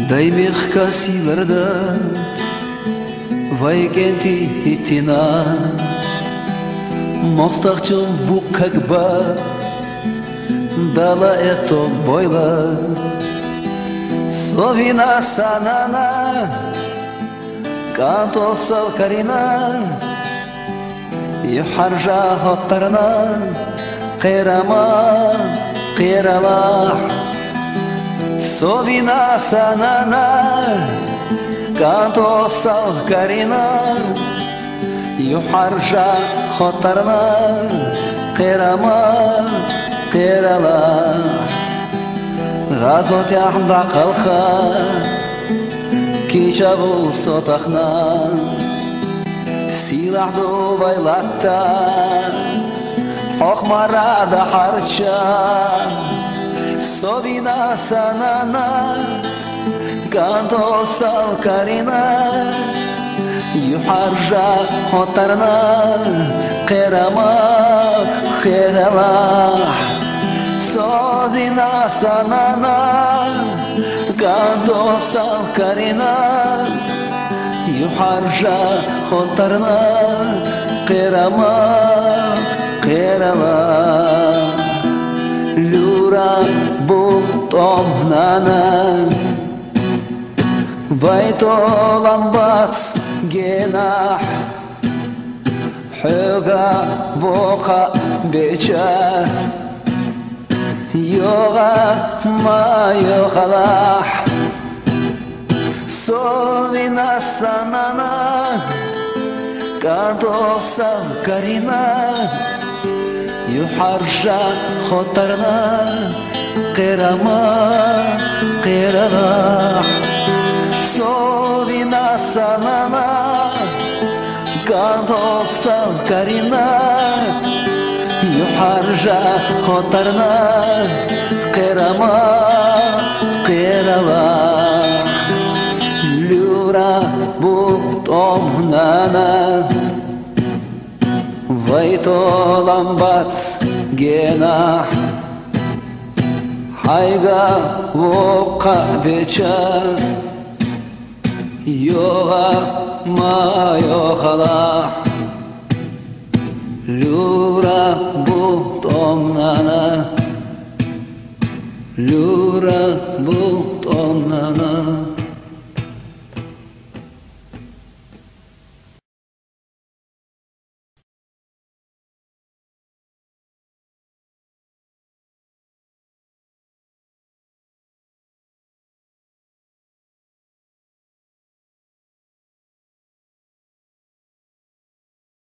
Dai mechcasi verdad, vai quente hitina, mostachum bukakba, dala eto boyla, slovina sanana, canto salkarina, yuharja hotarna, qirama, qiralah. Slovina sanana, canto salkarina, yuharja hotarna, qirama, qirala. Gazot yahda qalqa, kichabul sotaqna, silahdu baylatta, oqmarada harcha. Slovina sanana, canto salkarina, yuharja hotarna, qirama, qirala. Slovina sanana, canto salkarina, yuharja hotarna, qirama, qirala. Lura butom nana, baitolambat genah, huga boqa becha, yoga ma yogalah. Slovina sanana, canto salkarina, yuharja hotarna, qirama, qirala. Slovina sanana, canto salkarina, yuharja hotarna, qirama, qirala. Lura butom nana, vaitolambat genah, hayga voqa becha, yoga ma yogalah. Lura butom nana, lura butom nana.